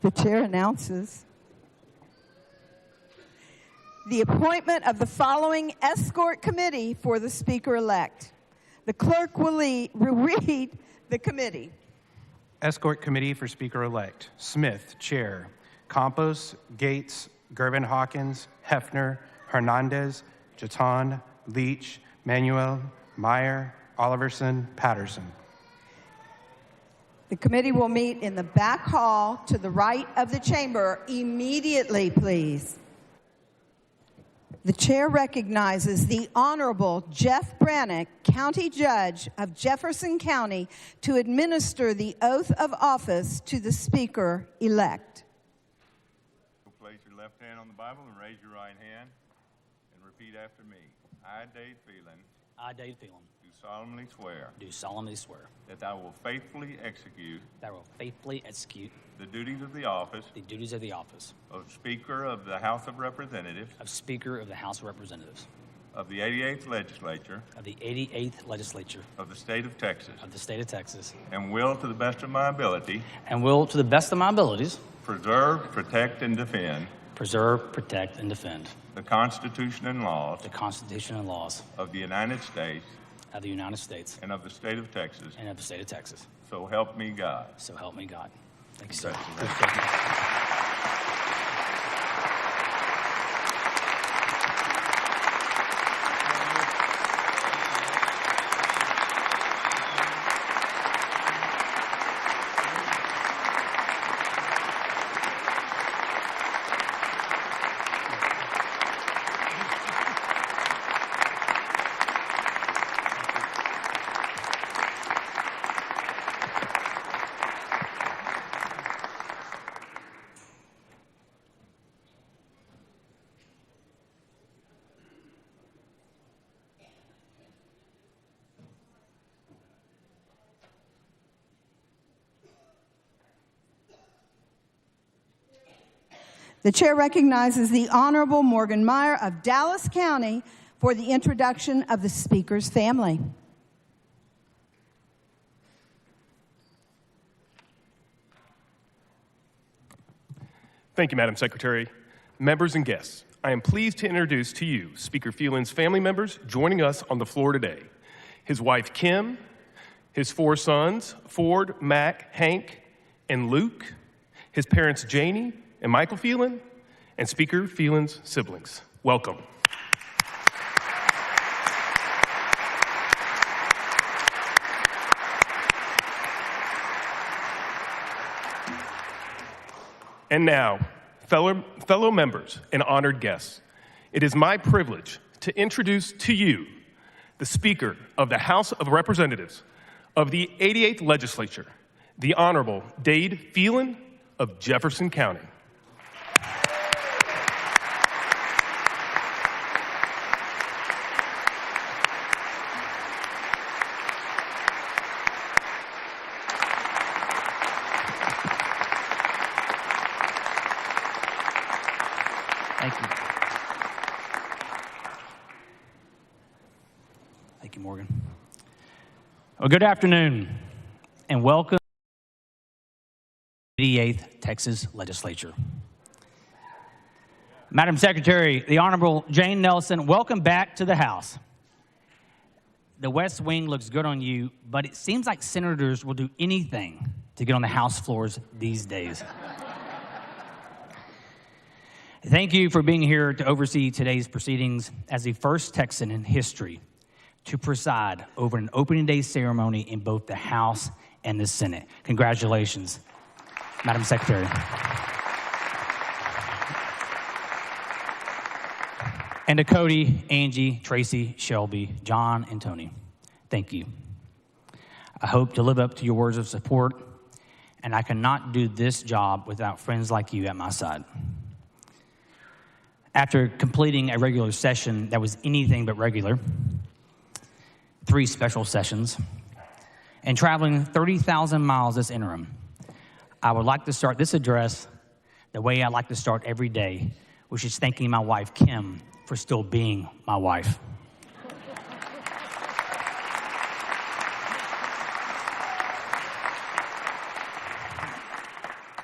The chair announces the appointment of the following escort committee for the speaker-elect. The clerk will read the committee. Escort Committee for Speaker-elect. Smith, Chair. Campos, Gates, Gervin Hawkins, Hefner, Hernandez, Jaton, Leach, Manuel, Meyer, Oliverson, Patterson. The committee will meet in the back hall to the right of the chamber immediately, please. The chair recognizes the Honorable Jeff Brannick, County Judge of Jefferson County, to administer the oath of office to the speaker-elect. Place your left hand on the Bible and raise your right hand and repeat after me. I, Dave Phelan. I, Dave Phelan. Do solemnly swear. Do solemnly swear. That I will faithfully execute. That I will faithfully execute. The duties of the office. The duties of the office. Of Speaker of the House of Representatives. Of Speaker of the House of Representatives. Of the 88th Legislature. Of the 88th Legislature. Of the State of Texas. Of the State of Texas. And will, to the best of my ability. And will, to the best of my abilities. Preserve, protect, and defend. Preserve, protect, and defend. The Constitution and laws. The Constitution and laws. Of the United States. Of the United States. And of the State of Texas. And of the State of Texas. So help me God. So help me God. Thank you, sir. The chair recognizes the Honorable Morgan Meyer of Dallas County for the introduction of the Speaker's family. Thank you, Madam Secretary. Members and guests, I am pleased to introduce to you Speaker Phelan's family members joining us on the floor today. His wife, Kim, his 4 sons, Ford, Mac, Hank, and Luke, his parents, Janie and Michael Phelan, and Speaker Phelan's siblings. Welcome. And now, fellow members and honored guests, it is my privilege to introduce to you the Speaker of the House of Representatives of the 88th Legislature, the Honorable Dade Phelan of Jefferson County. Thank you. Thank you, Morgan. Well, good afternoon, and welcome to the 88th Texas Legislature. Madam Secretary, the Honorable Jane Nelson, welcome back to the House. The West Wing looks good on you, but it seems like senators will do anything to get on the House floors these days. Thank you for being here to oversee today's proceedings as the first Texan in history to preside over an opening day ceremony in both the House and the Senate. Congratulations, Madam Secretary. And to Cody, Angie, Tracy, Shelby, John, and Tony, thank you. I hope to live up to your words of support, and I cannot do this job without friends like you at my side. After completing a regular session that was anything but regular, 3 special sessions, and traveling 30,000 miles this interim, I would like to start this address the way I like to start every day, which is thanking my wife, Kim, for still being my wife.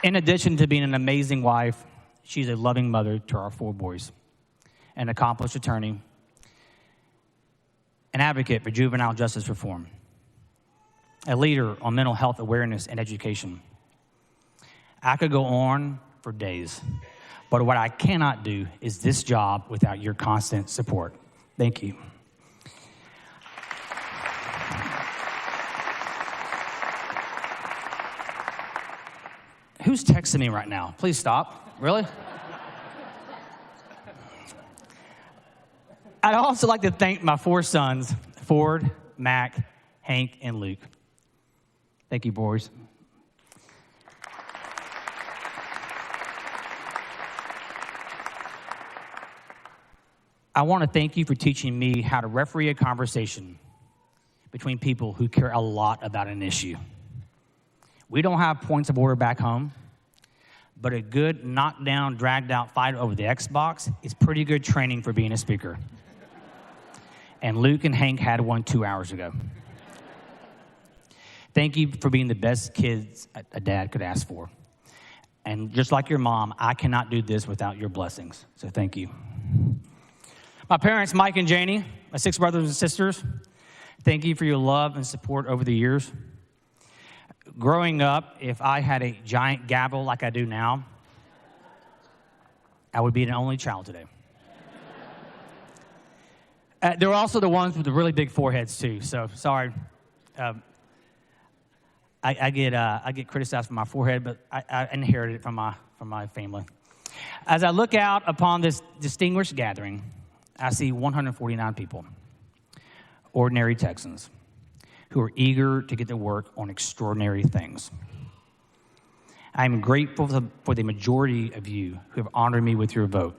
In addition to being an amazing wife, she's a loving mother to our 4 boys, an accomplished attorney, an advocate for juvenile justice reform, a leader on mental health awareness and education. I could go on for days, but what I cannot do is this job without your constant support. Thank you. Who's texting me right now? Please stop. Really? I'd also like to thank my 4 sons, Ford, Mac, Hank, and Luke. Thank you, boys. I want to thank you for teaching me how to referee a conversation between people who care a lot about an issue. We don't have points of order back home, but a good knockdown, dragged out fight over the Xbox is pretty good training for being a speaker. And Luke and Hank had one 2 hours ago. Thank you for being the best kids a dad could ask for. And just like your mom, I cannot do this without your blessings. So thank you. My parents, Mike and Janie, my 6 brothers and sisters, thank you for your love and support over the years. Growing up, if I had a giant gavel like I do now, I would be an only child today. They're also the ones with the really big foreheads too. So sorry, I get criticized for my forehead, but I inherited it from my family. As I look out upon this distinguished gathering, I see 149 people, ordinary Texans, who are eager to get to work on extraordinary things. I am grateful for the majority of you who have honored me with your vote,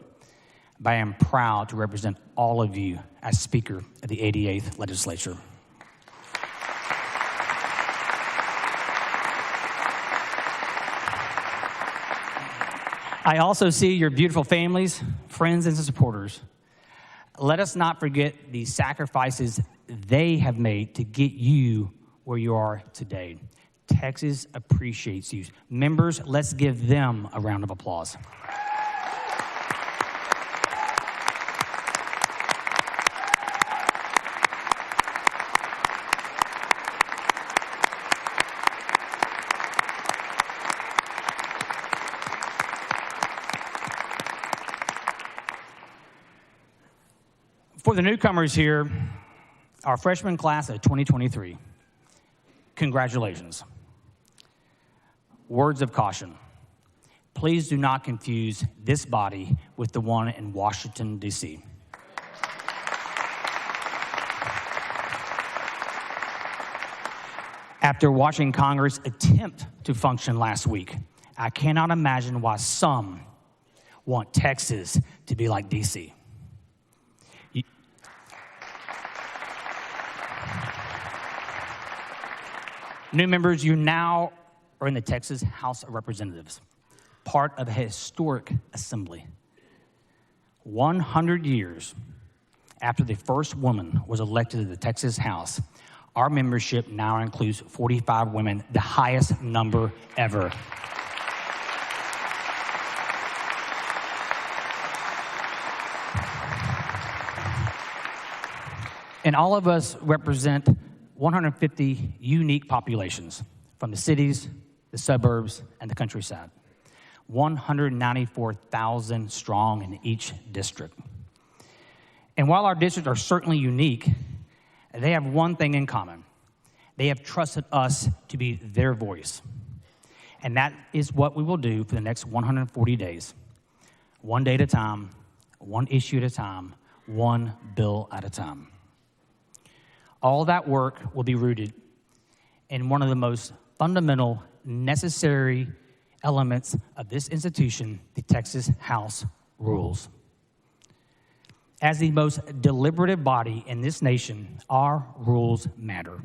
but I am proud to represent all of you as Speaker of the 88th Legislature. I also see your beautiful families, friends, and supporters. Let us not forget the sacrifices they have made to get you where you are today. Texas appreciates you. Members, let's give them a round of applause. For the newcomers here, our freshman class of 2023, congratulations. Words of caution. Please do not confuse this body with the one in Washington, D.C. After watching Congress attempt to function last week, I cannot imagine why some want Texas to be like D.C. New members, you now are in the Texas House of Representatives, part of a historic assembly. 100 years after the first woman was elected to the Texas House, our membership now includes 45 women, the highest number ever. And all of us represent 150 unique populations from the cities, the suburbs, and the countryside. 194,000 strong in each district. And while our districts are certainly unique, they have one thing in common. They have trusted us to be their voice. And that is what we will do for the next 140 days. One day at a time, one issue at a time, one bill at a time. All that work will be rooted in one of the most fundamental, necessary elements of this institution, the Texas House Rules. As the most deliberative body in this nation, our rules matter.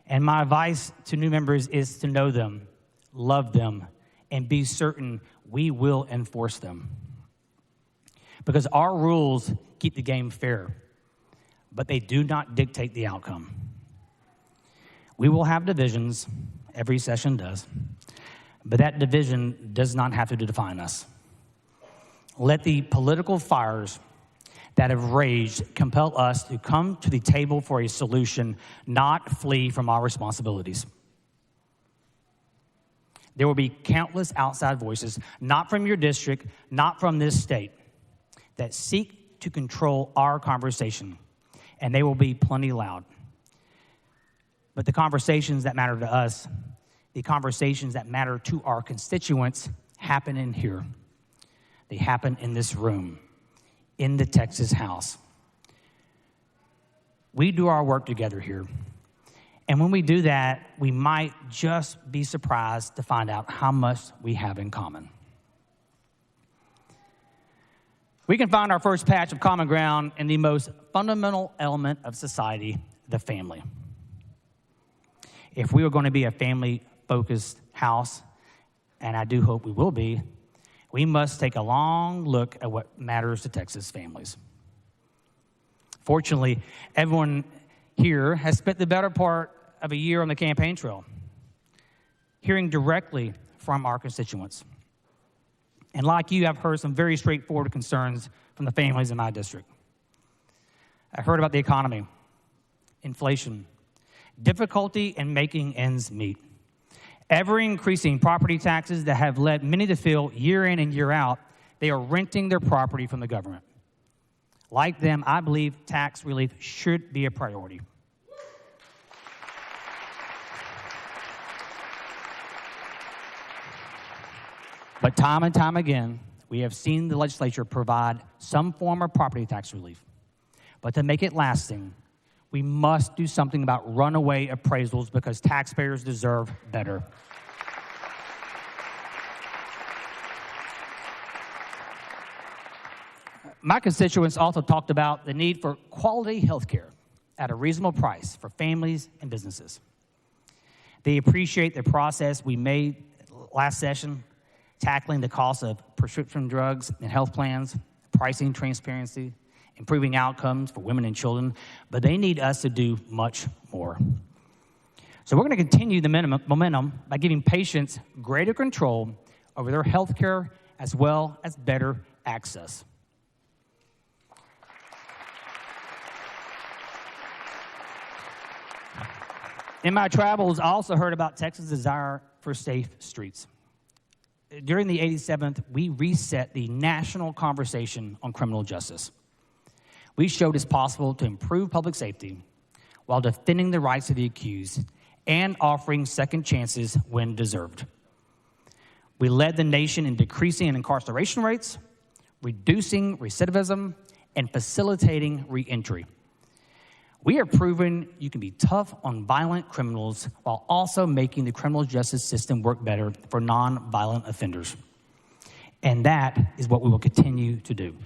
And my advice to new members is to know them, love them, and be certain we will enforce them. Because our rules keep the game fair, but they do not dictate the outcome. We will have divisions, every session does, but that division does not have to define us. Let the political fires that have raged compel us to come to the table for a solution, not flee from our responsibilities. There will be countless outside voices, not from your district, not from this state, that seek to control our conversation, and they will be plenty loud. But the conversations that matter to us, the conversations that matter to our constituents, happen in here. They happen in this room, in the Texas House. We do our work together here. And when we do that, we might just be surprised to find out how much we have in common. We can find our first patch of common ground in the most fundamental element of society, the family. If we are going to be a family-focused house, and I do hope we will be, we must take a long look at what matters to Texas families. Fortunately, everyone here has spent the better part of a year on the campaign trail, hearing directly from our constituents. And like you, I've heard some very straightforward concerns from the families in my district. I heard about the economy, inflation, difficulty in making ends meet, ever-increasing property taxes that have led many to feel year in and year out they are renting their property from the government. Like them, I believe tax relief should be a priority. But time and time again, we have seen the legislature provide some form of property tax relief. But to make it lasting, we must do something about runaway appraisals because taxpayers deserve better. My constituents also talked about the need for quality health care at a reasonable price for families and businesses. They appreciate the process we made last session, tackling the cost of prescription drugs and health plans, pricing transparency, improving outcomes for women and children, but they need us to do much more. So we're going to continue the momentum by giving patients greater control over their health care as well as better access. In my travels, I also heard about Texas' desire for safe streets. During the 87th, we reset the national conversation on criminal justice. We showed it's possible to improve public safety while defending the rights of the accused and offering second chances when deserved. We led the nation in decreasing incarceration rates, reducing recidivism, and facilitating reentry. We have proven you can be tough on violent criminals while also making the criminal justice system work better for non-violent offenders. And that is what we will continue to do.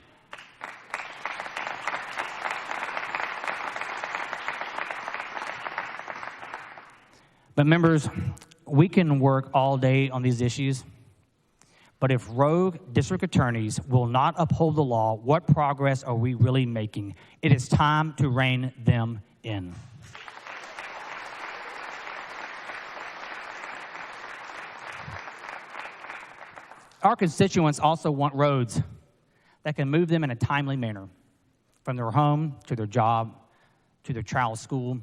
But members, we can work all day on these issues, but if rogue district attorneys will not uphold the law, what progress are we really making? It is time to rein them in. Our constituents also want roads that can move them in a timely manner, from their home to their job, to their child's school,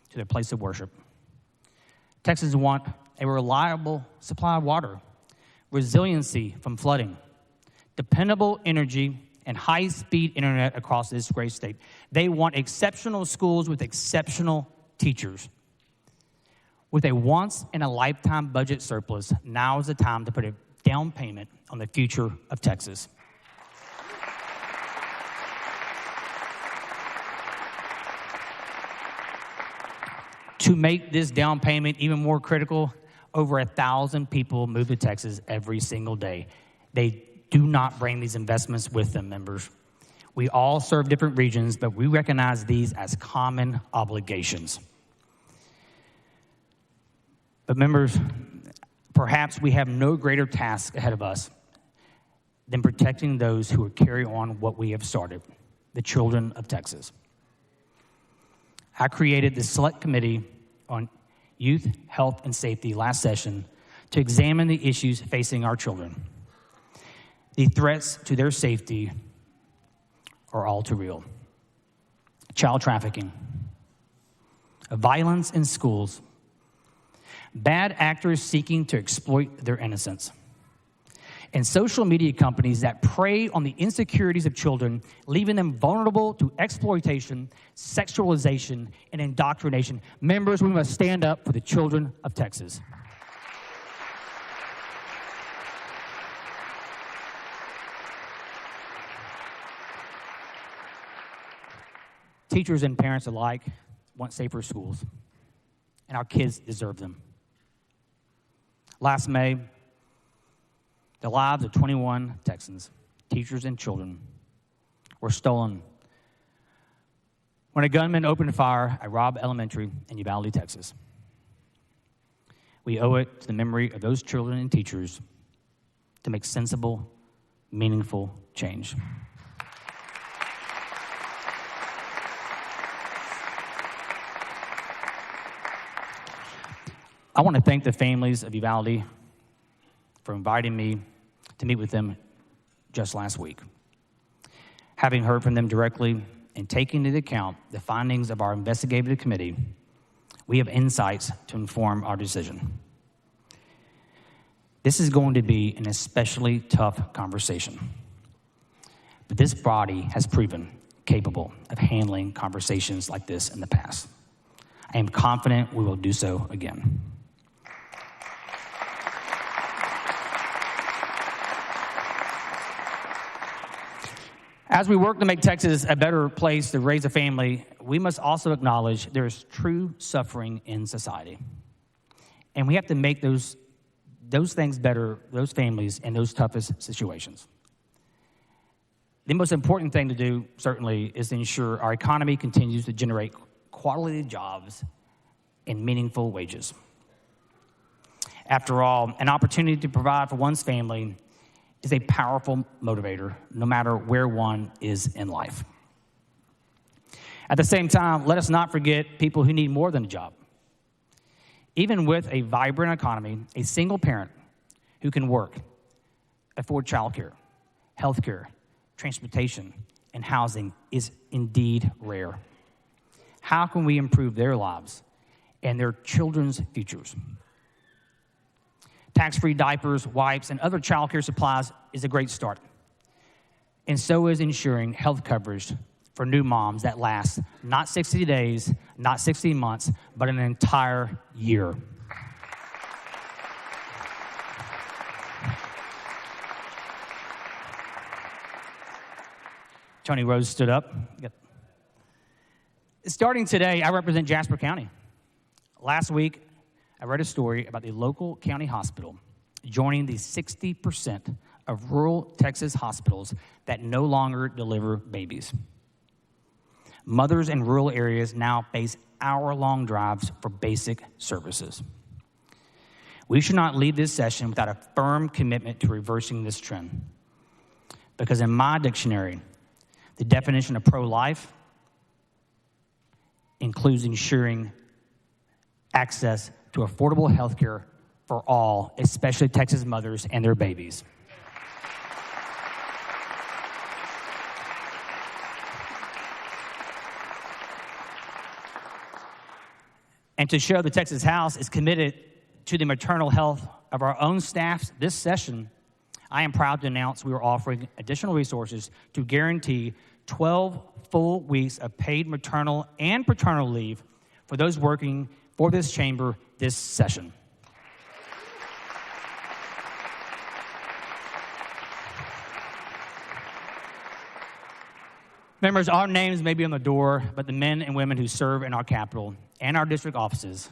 to their place of worship. Texans want a reliable supply of water, resiliency from flooding, dependable energy, and high-speed internet across this great state. They want exceptional schools with exceptional teachers. With a once-in-a-lifetime budget surplus, now is the time to put a down payment on the future of Texas. To make this down payment even more critical, over 1,000 people move to Texas every single day. They do not bring these investments with them, members. We all serve different regions, but we recognize these as common obligations. But members, perhaps we have no greater task ahead of us than protecting those who will carry on what we have started, the children of Texas. I created the Select Committee on Youth, Health, and Safety last session to examine the issues facing our children. The threats to their safety are all too real. Child trafficking, violence in schools, bad actors seeking to exploit their innocence, and social media companies that prey on the insecurities of children, leaving them vulnerable to exploitation, sexualization, and indoctrination. Members, we must stand up for the children of Texas. Teachers and parents alike want safer schools, and our kids deserve them. Last May, the lives of 21 Texans, teachers and children, were stolen when a gunman opened fire at Robb Elementary in Uvalde, Texas. We owe it to the memory of those children and teachers to make sensible, meaningful change. I want to thank the families of Uvalde for inviting me to meet with them just last week. Having heard from them directly and taking into account the findings of our investigative committee, we have insights to inform our decision. This is going to be an especially tough conversation, but this body has proven capable of handling conversations like this in the past. I am confident we will do so again. As we work to make Texas a better place to raise a family, we must also acknowledge there is true suffering in society. And we have to make those things better, those families in those toughest situations. The most important thing to do, certainly, is to ensure our economy continues to generate quality jobs and meaningful wages. After all, an opportunity to provide for one's family is a powerful motivator, no matter where one is in life. At the same time, let us not forget people who need more than a job. Even with a vibrant economy, a single parent who can work, afford childcare, healthcare, transportation, and housing is indeed rare. How can we improve their lives and their children's futures? Tax-free diapers, wipes, and other childcare supplies is a great start. And so is ensuring health coverage for new moms that lasts not 60 days, not 60 months, but an entire year. Tony Rose stood up. Yep. Starting today, I represent Jasper County. Last week, I read a story about the local county hospital joining the 60% of rural Texas hospitals that no longer deliver babies. Mothers in rural areas now face hour-long drives for basic services. We should not leave this session without a firm commitment to reversing this trend. Because in my dictionary, the definition of pro-life includes ensuring access to affordable health care for all, especially Texas mothers and their babies. And to show the Texas House is committed to the maternal health of our own staffs this session, I am proud to announce we are offering additional resources to guarantee 12 full weeks of paid maternal and paternal leave for those working for this chamber this session. Members, our names may be on the door, but the men and women who serve in our Capitol and our district offices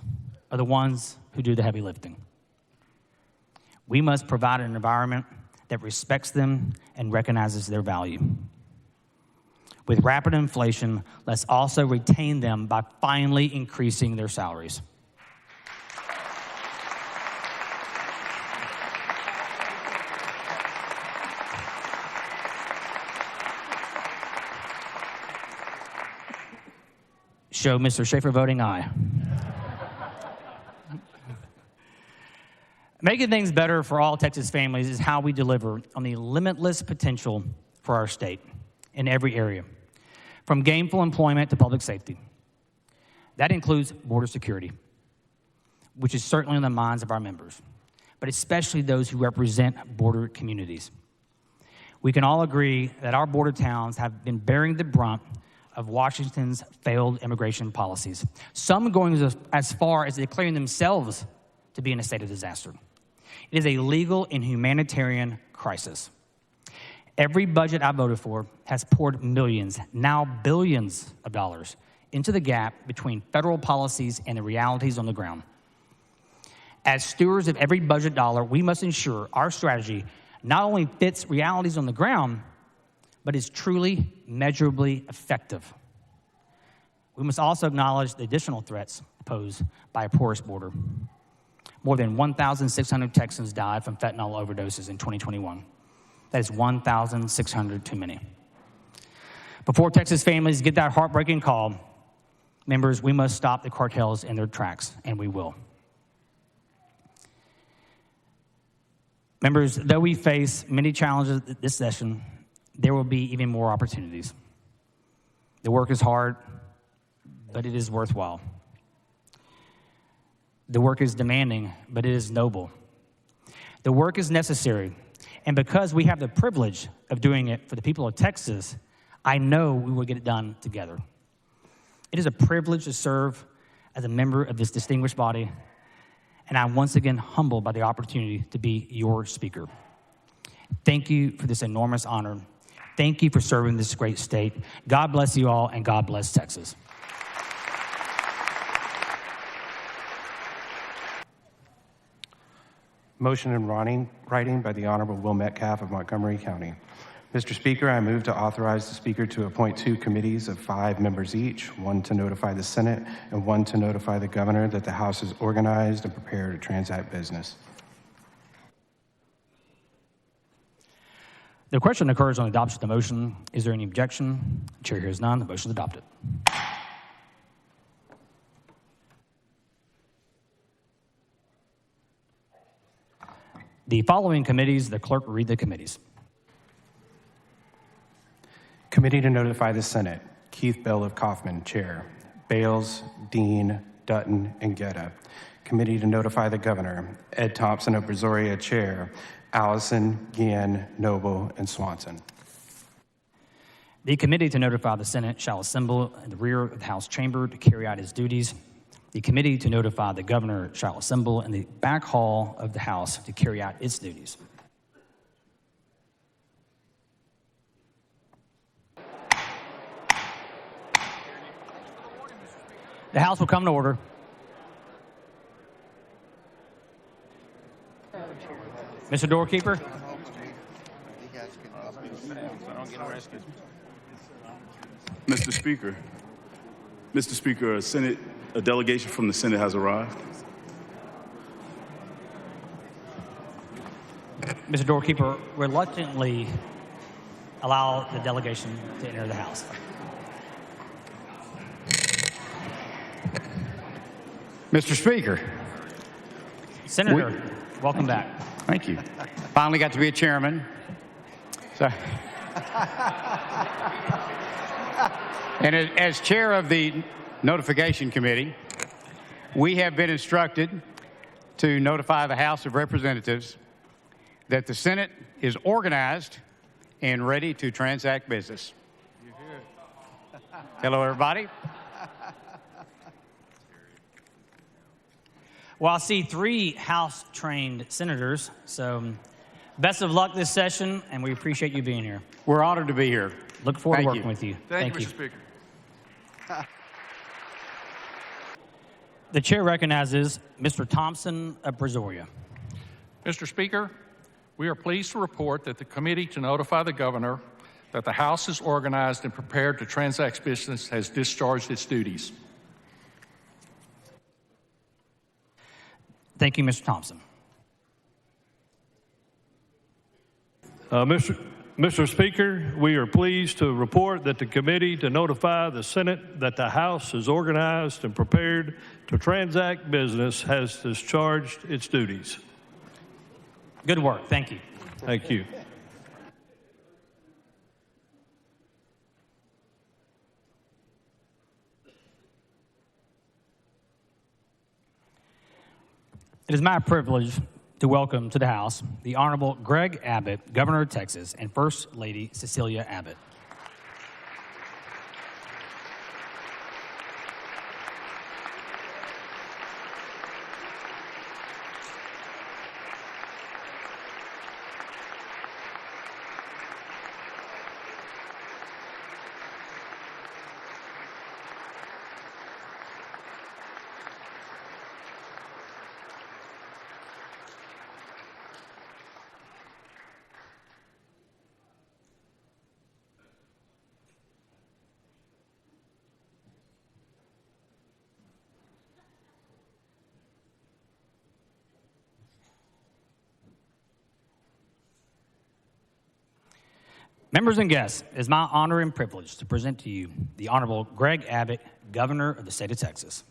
are the ones who do the heavy lifting. We must provide an environment that respects them and recognizes their value. With rapid inflation, let's also retain them by finally increasing their salaries. Show Mr. Schaefer voting aye. Making things better for all Texas families is how we deliver on the limitless potential for our state in every area, from gainful employment to public safety. That includes border security, which is certainly on the minds of our members, but especially those who represent border communities. We can all agree that our border towns have been bearing the brunt of Washington's failed immigration policies, some going as far as declaring themselves to be in a state of disaster. It is a legal and humanitarian crisis. Every budget I voted for has poured millions, now billions of dollars into the gap between federal policies and the realities on the ground. As stewards of every budget dollar, we must ensure our strategy not only fits realities on the ground, but is truly measurably effective. We must also acknowledge the additional threats posed by a porous border. More than 1,600 Texans died from fentanyl overdoses in 2021. That is 1,600 too many. Before Texas families get that heartbreaking call, members, we must stop the cartels in their tracks, and we will. Members, though we face many challenges this session, there will be even more opportunities. The work is hard, but it is worthwhile. The work is demanding, but it is noble. The work is necessary, and because we have the privilege of doing it for the people of Texas, I know we will get it done together. It is a privilege to serve as a member of this distinguished body, and I'm once again humbled by the opportunity to be your speaker. Thank you for this enormous honor. Thank you for serving this great state. God bless you all, and God bless Texas. Motion in writing by the Honorable Will Metcalf of Montgomery County. Mr. Speaker, I move to authorize the Speaker to appoint 2 committees of 5 members each, one to notify the Senate and one to notify the Governor that the House is organized and prepared to transact business. The question occurs on adoption of the motion. Is there any objection? The chair hears none. The motion is adopted. The following committees, the clerk will read the committees. Committee to notify the Senate, Keith Bell of Kaufman, Chair. Bales, Dean, Dutton, and Guetta. Committee to notify the Governor, Ed Thompson of Brazoria, Chair. Allison, Guillen, Noble, and Swanson. The committee to notify the Senate shall assemble in the rear of the House chamber to carry out its duties. The committee to notify the Governor shall assemble in the back hall of the House to carry out its duties. The House will come to order. Mr. Doorkeeper. Mr. Speaker, a delegation from the Senate has arrived. Mr. Doorkeeper, reluctantly allow the delegation to enter the House. Mr. Speaker. Senator, welcome back. Thank you. Finally got to be a chairman. So, and as chair of the Notification Committee, we have been instructed to notify the House of Representatives that the Senate is organized and ready to transact business. Hello, everybody. Well, I see 3 House-trained senators, so best of luck this session, and we appreciate you being here. We're honored to be here. Look forward to Thank working you. with you. Thank you, Mr. Speaker. The chair recognizes Mr. Thompson of Brazoria. Mr. Speaker, we are pleased to report that the committee to notify the Governor that the House is organized and prepared to transact business has discharged its duties. Thank you, Mr. Thompson. Mr. Speaker, we are pleased to report that the committee to notify the Senate that the House is organized and prepared to transact business has discharged its duties. Good work. Thank you. Thank you. It is my privilege to welcome to the House the Honorable Greg Abbott, Governor of Texas, and First Lady Cecilia Abbott. Members and guests, it is my honor and privilege to present to you the Honorable Greg Abbott, Governor of the state of Texas.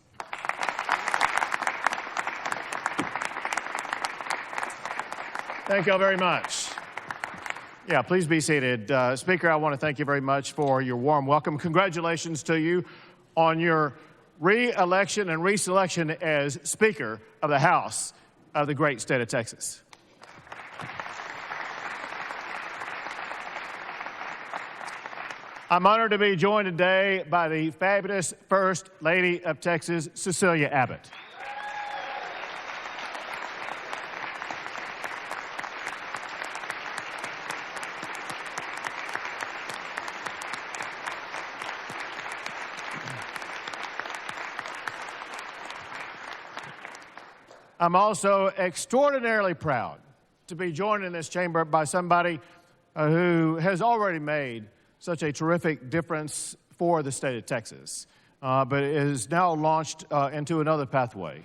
Thank you all very much. Yeah, please be seated. Speaker, I want to thank you very much for your warm welcome. Congratulations to you on your re-election and reselection as Speaker of the House of the great state of Texas. I'm honored to be joined today by the fabulous First Lady of Texas, Cecilia Abbott. I'm also extraordinarily proud to be joined in this chamber by somebody who has already made such a terrific difference for the state of Texas, but is now launched into another pathway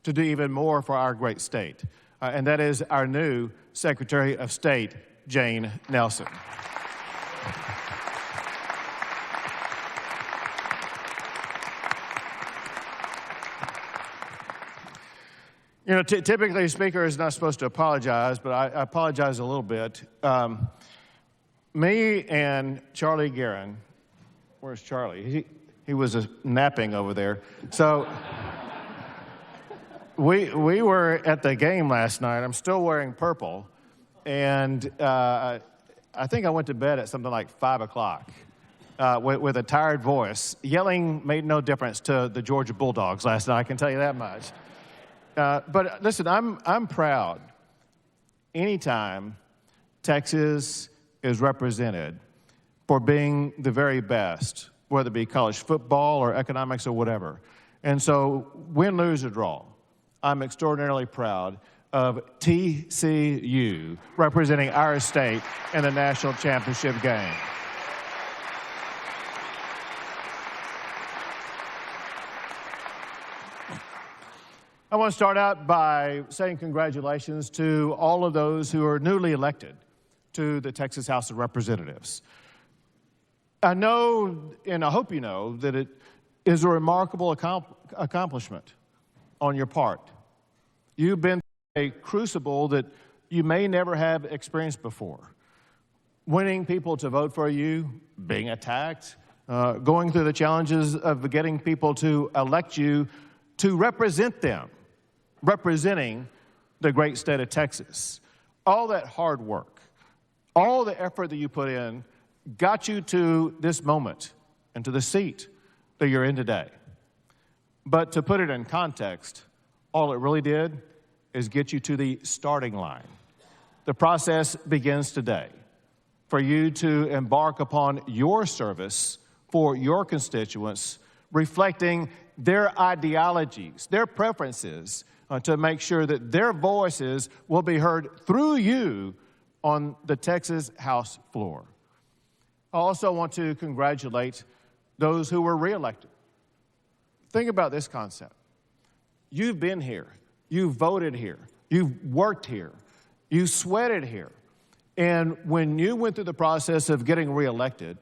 to do even more for our great state, and that is our new Secretary of State, Jane Nelson. You know, typically a speaker is not supposed to apologize, but I apologize a little bit. Me and Charlie Guerin, where's Charlie? He was napping over there. So we were at the game last night. I'm still wearing purple, and I think I went to bed at something like 5 o'clock with a tired voice. Yelling made no difference to the Georgia Bulldogs last night, I can tell you that much. But listen, I'm proud anytime Texas is represented for being the very best, whether it be college football or economics or whatever. And so, win, lose, or draw, I'm extraordinarily proud of TCU representing our state in the national championship game. I want to start out by saying congratulations to all of those who are newly elected to the Texas House of Representatives. I know, and I hope you know, that it is a remarkable accomplishment on your part. You've been through a crucible that you may never have experienced before. Winning people to vote for you, being attacked, going through the challenges of getting people to elect you to represent them, representing the great state of Texas. All that hard work, all the effort that you put in got you to this moment and to the seat that you're in today. But to put it in context, all it really did is get you to the starting line. The process begins today for you to embark upon your service for your constituents, reflecting their ideologies, their preferences, to make sure that their voices will be heard through you on the Texas House floor. I also want to congratulate those who were reelected. Think about this concept. You've been here, you've voted here, you've worked here, you sweated here. And when you went through the process of getting reelected,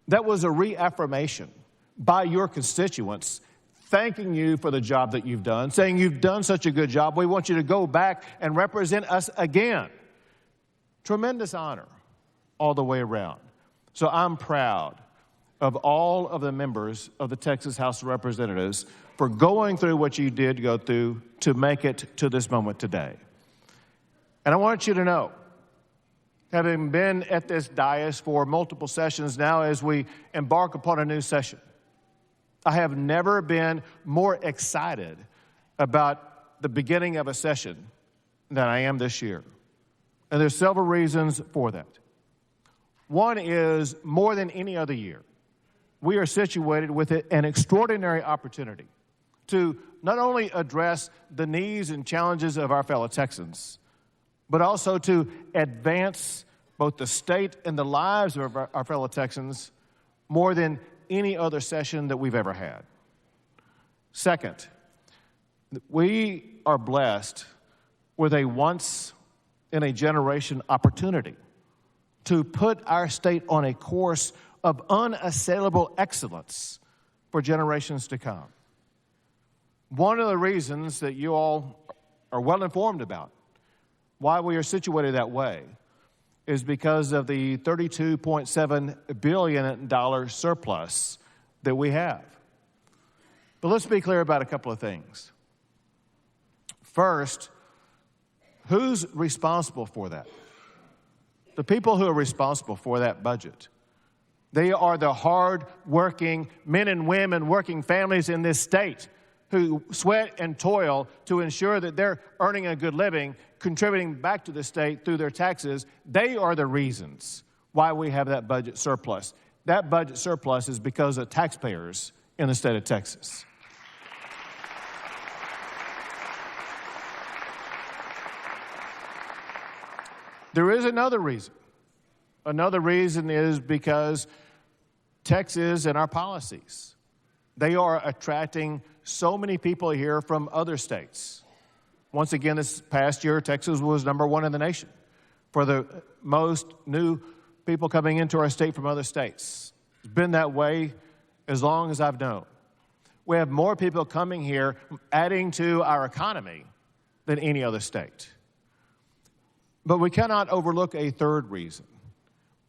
that was a reaffirmation by your constituents. thanking you for the job that you've done, saying you've done such a good job. We want you to go back and represent us again. Tremendous honor all the way around. So I'm proud of all of the members of the Texas House of Representatives for going through what you did go through to make it to this moment today. And I want you to know, having been at this dais for multiple sessions now as we embark upon a new session, I have never been more excited about the beginning of a session than I am this year. And there's several reasons for that. One is, more than any other year, we are situated with an extraordinary opportunity to not only address the needs and challenges of our fellow Texans, but also to advance both the state and the lives of our fellow Texans more than any other session that we've ever had. Second, we are blessed with a once-in-a-generation opportunity to put our state on a course of unassailable excellence for generations to come. One of the reasons that you all are well informed about why we are situated that way is because of the $32.7 billion surplus that we have. But let's be clear about a couple of things. First, who's responsible for that? The people who are responsible for that budget. They are the hard-working men and women, working families in this state who sweat and toil to ensure that they're earning a good living, contributing back to the state through their taxes. They are the reasons why we have that budget surplus. That budget surplus is because of taxpayers in the state of Texas. There is another reason. Another reason is because Texas and our policies, they are attracting so many people here from other states. Once again, this past year, Texas was #1 in the nation for the most new people coming into our state from other states. It's been that way as long as I've known. We have more people coming here, adding to our economy than any other state. But we cannot overlook a third reason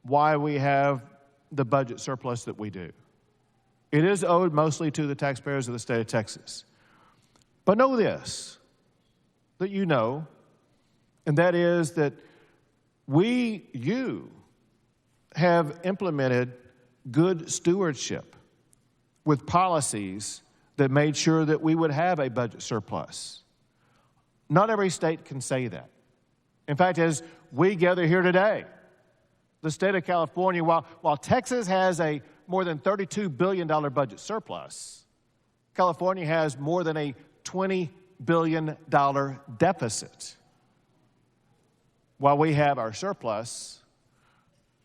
why we have the budget surplus that we do. It is owed mostly to the taxpayers of the state of Texas. But know this, that you know, and that is that you have implemented good stewardship with policies that made sure that we would have a budget surplus. Not every state can say that. In fact, as we gather here today, the state of California, while Texas has a more than $32 billion budget surplus, California has more than a $20 billion deficit. While we have our surplus,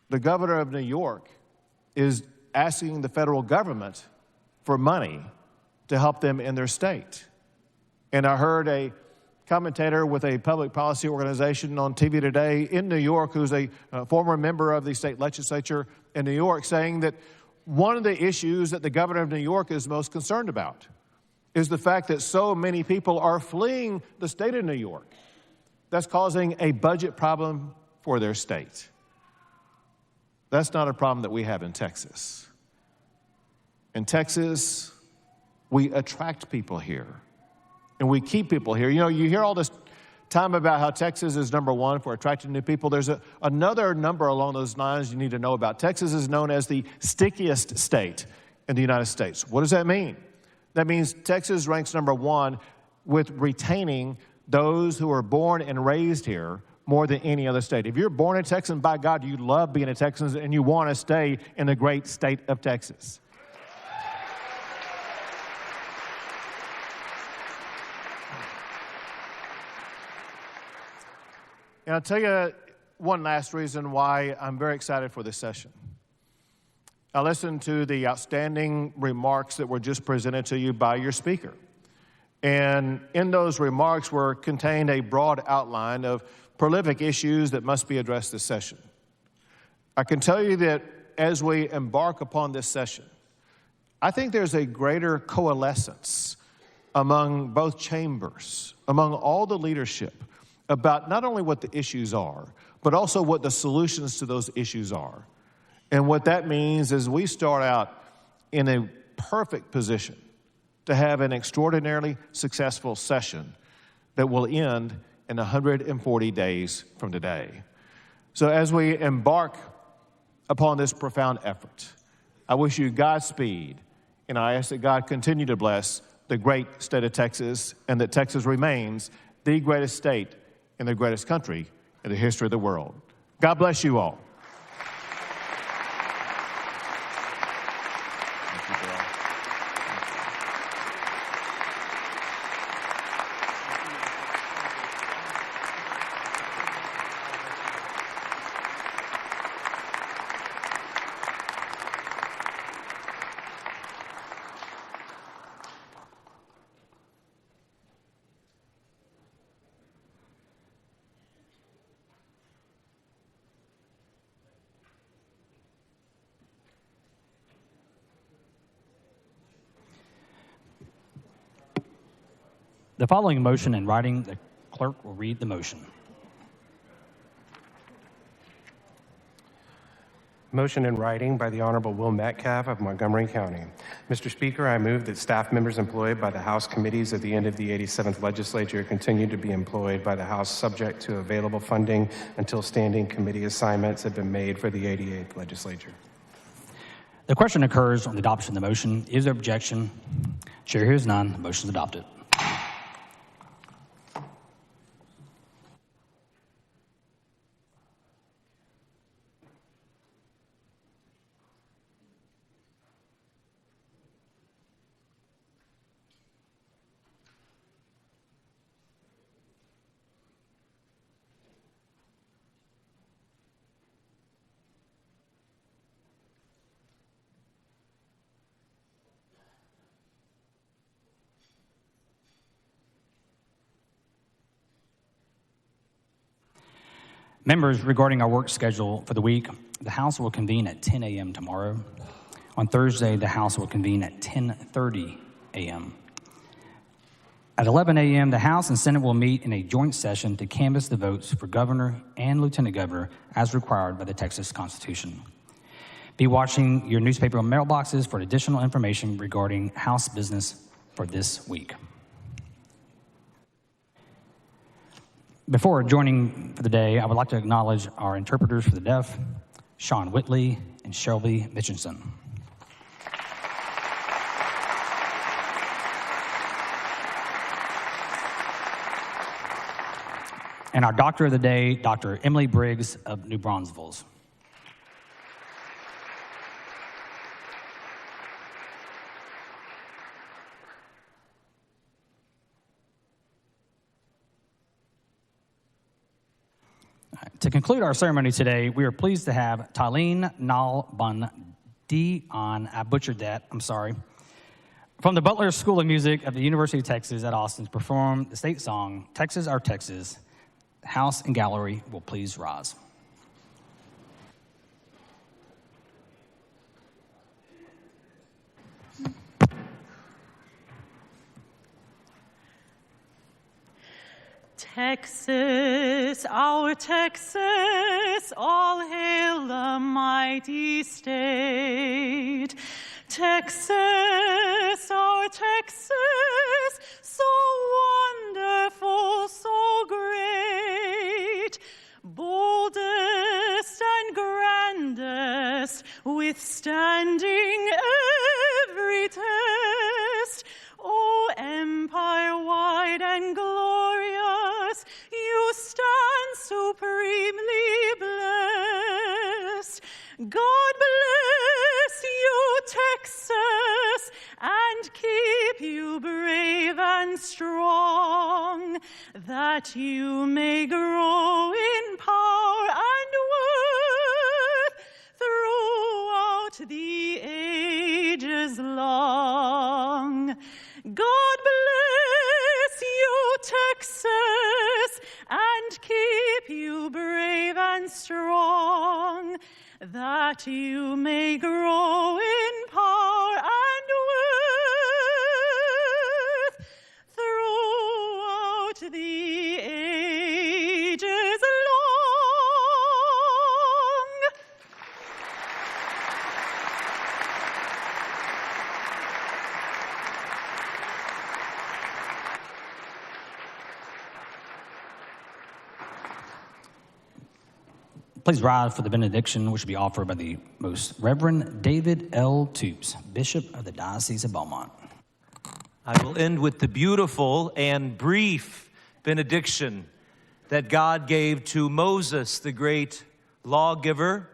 the governor of New York is asking the federal government for money to help them in their state. And I heard a commentator with a public policy organization on TV today in New York, who's a former member of the state legislature in New York, saying that one of the issues that the governor of New York is most concerned about is the fact that so many people are fleeing the state of New York. That's causing a budget problem for their state. That's not a problem that we have in Texas. In Texas, we attract people here. And we keep people here. You know, you hear all this time about how Texas is #1 for attracting new people. There's another number along those lines you need to know about. Texas is known as the stickiest state in the United States. What does that mean? That means Texas ranks #1 with retaining those who are born and raised here more than any other state. If you're born a Texan, by God, you love being a Texan and you want to stay in the great state of Texas. And I'll tell you one last reason why I'm very excited for this session. I listened to the outstanding remarks that were just presented to you by your speaker. And in those remarks were contained a broad outline of prolific issues that must be addressed this session. I can tell you that as we embark upon this session, I think there's a greater coalescence among both chambers, among all the leadership, about not only what the issues are, but also what the solutions to those issues are. And what that means is we start out in a perfect position to have an extraordinarily successful session that will end in 140 days from today. So as we embark upon this profound effort, I wish you Godspeed, and I ask that God continue to bless the great state of Texas, and that Texas remains the greatest state in the greatest country in the history of the world. God bless you all. The following motion in writing, the clerk will read the motion. Motion in writing by the Honorable Will Metcalf of Montgomery County. Mr. Speaker, I move that staff members employed by the House committees at the end of the 87th legislature continue to be employed by the House subject to available funding until standing committee assignments have been made for the 88th legislature. The question occurs on the adoption of the motion. Is there objection? Chair hears none. The motion is adopted. Members, regarding our work schedule for the week, the House will convene at 10 a.m. tomorrow. On Thursday, the House will convene at 10:30 a.m. At 11 a.m., the House and Senate will meet in a joint session to canvass the votes for governor and lieutenant governor as required by the Texas Constitution. Be watching your newspaper mailboxes for additional information regarding House business for this week. Before adjourning for the day, I would like to acknowledge our interpreters for the deaf, Sean Whitley and Shelby Mitchinson. And our doctor of the day, Dr. Emily Briggs of New Braunfels. To conclude our ceremony today, we are pleased to have Tylene Nalbun Dion, I butchered that, I'm sorry, from the Butler School of Music of the University of Texas at Austin to perform the state song, Texas Our Texas. The House and gallery will please rise. Texas, our Texas, all hail the mighty state. Texas, our Texas, so wonderful, so great, boldest and grandest, withstanding every test. O empire wide and glorious, you stand supremely blessed. God bless you, Texas, and keep you brave and strong, that you may grow in power and worth throughout the ages long. God bless you, Texas, and keep you brave and strong, that you may grow in power and Please rise for the benediction, which will be offered by the Most Reverend David L. Toops, Bishop of the Diocese of Beaumont. I will end with the beautiful and brief benediction that God gave to Moses, the great lawgiver,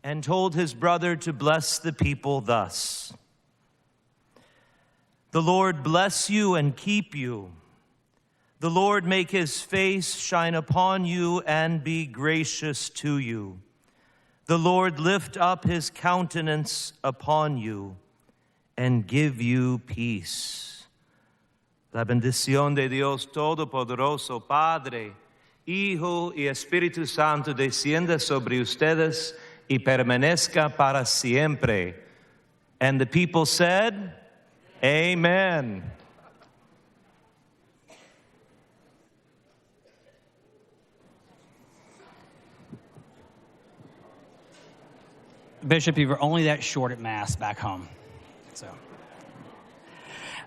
and told his brother to bless the people thus. The Lord bless you and keep you. The Lord make his face shine upon you and be gracious to you. The Lord lift up his countenance upon you and give you peace. La bendición de Dios Todopoderoso, Padre, Hijo y Espíritu Santo descienda sobre ustedes y permanezca para siempre. And the people said, Amen. Bishop, you were only that short at Mass back home. So,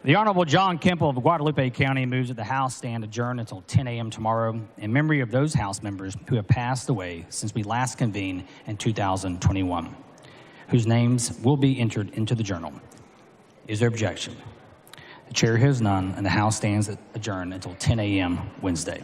the Honorable John Kemple of Guadalupe County moves that the House stand adjourned until 10 a.m. tomorrow in memory of those House members who have passed away since we last convened in 2021, whose names will be entered into the journal. Is there objection? The chair has none, and the House stands adjourned until 10 a.m. Wednesday.